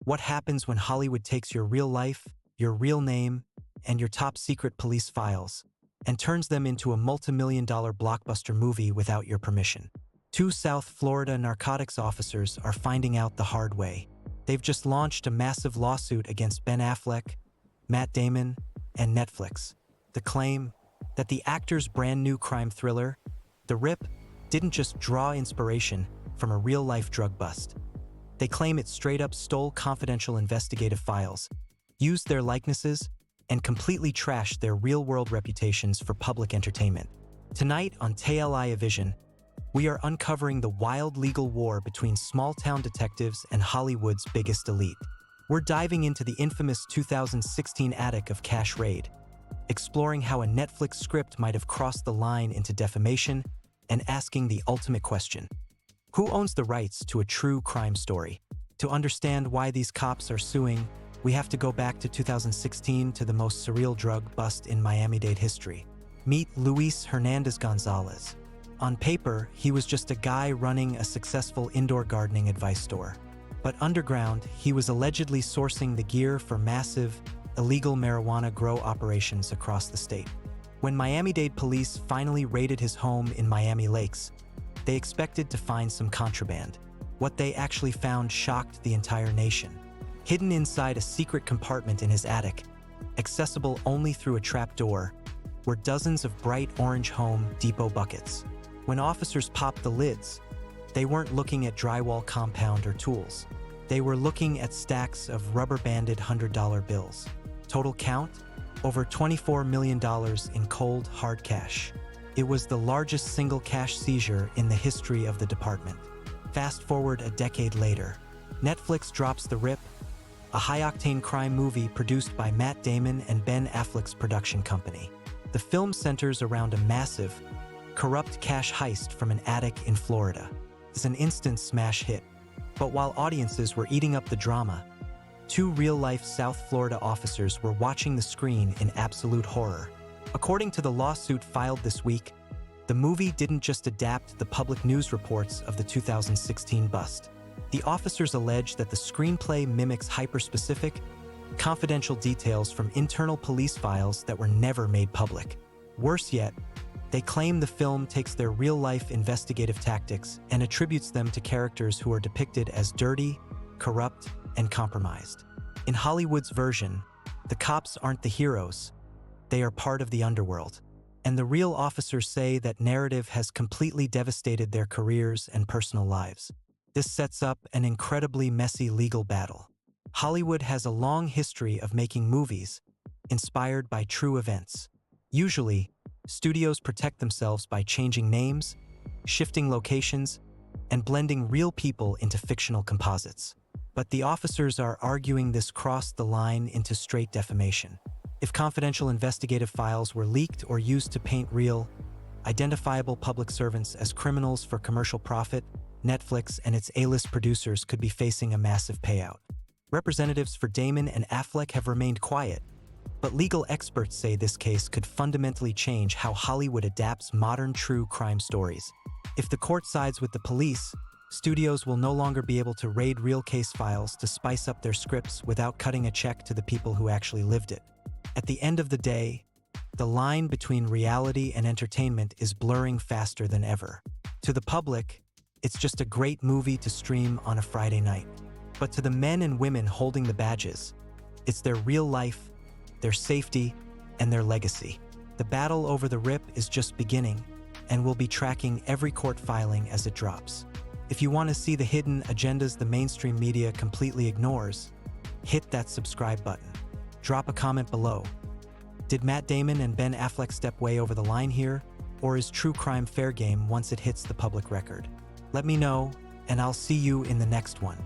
What happens when Hollywood takes your real life, your real name, and your top secret police files, and turns them into a multi-million-dollar blockbuster movie without your permission? Two South Florida narcotics officers are finding out the hard way. They've just launched a massive lawsuit against Ben Affleck, Matt Damon, and Netflix. The claim that the actor's brand new crime thriller, The Rip, didn't just draw inspiration from a real-life drug bust. They claim it straight up stole confidential investigative files, used their likenesses, and completely trashed their real-world reputations for public entertainment. Tonight on TeLIEvision, we are uncovering the wild legal war between small-town detectives and Hollywood's biggest elite. We're diving into the infamous 2016 attic of Cash Raid, exploring how a Netflix script might have crossed the line into defamation and asking the ultimate question: who owns the rights to a true crime story? To understand why these cops are suing, we have to go back to 2016 to the most surreal drug bust in Miami-Dade history. Meet Luis Hernandez Gonzalez. On paper, he was just a guy running a successful indoor gardening advice store. But underground, he was allegedly sourcing the gear for massive, illegal marijuana grow operations across the state. When Miami-Dade police finally raided his home in Miami Lakes, they expected to find some contraband. What they actually found shocked the entire nation. Hidden inside a secret compartment in his attic, accessible only through a trapdoor, were dozens of bright orange Home Depot buckets. When officers popped the lids, they weren't looking at drywall compound or tools. They were looking at stacks of rubber-banded $100 bills. Total count? Over $24 million in cold, hard cash. It was the largest single cash seizure in the history of the department. Fast forward a decade later, Netflix drops The Rip, a high-octane crime movie produced by Matt Damon and Ben Affleck's production company. The film centers around a massive, corrupt cash heist from an attic in Florida. It's an instant smash hit. But while audiences were eating up the drama, two real-life South Florida officers were watching the screen in absolute horror. According to the lawsuit filed this week, the movie didn't just adapt the public news reports of the 2016 bust. The officers allege that the screenplay mimics hyper-specific, confidential details from internal police files that were never made public. Worse yet, they claim the film takes their real-life investigative tactics and attributes them to characters who are depicted as dirty, corrupt, and compromised. In Hollywood's version, the cops aren't the heroes. They are part of the underworld. And the real officers say that narrative has completely devastated their careers and personal lives. This sets up an incredibly messy legal battle. Hollywood has a long history of making movies inspired by true events. Usually, studios protect themselves by changing names, shifting locations, and blending real people into fictional composites. But the officers are arguing this crossed the line into straight defamation. If confidential investigative files were leaked or used to paint real, identifiable public servants as criminals for commercial profit, Netflix and its A-list producers could be facing a massive payout. Representatives for Damon and Affleck have remained quiet, but legal experts say this case could fundamentally change how Hollywood adapts modern true crime stories. If the court sides with the police, studios will no longer be able to raid real case files to spice up their scripts without cutting a check to the people who actually lived it. At the end of the day, the line between reality and entertainment is blurring faster than ever. To the public, it's just a great movie to stream on a Friday night. But to the men and women holding the badges, it's their real life, their safety, and their legacy. The battle over The Rip is just beginning, and we'll be tracking every court filing as it drops. If you want to see the hidden agendas the mainstream media completely ignores, hit that subscribe button. Drop a comment below. Did Matt Damon and Ben Affleck step way over the line here, or is true crime fair game once it hits the public record? Let me know, and I'll see you in the next one.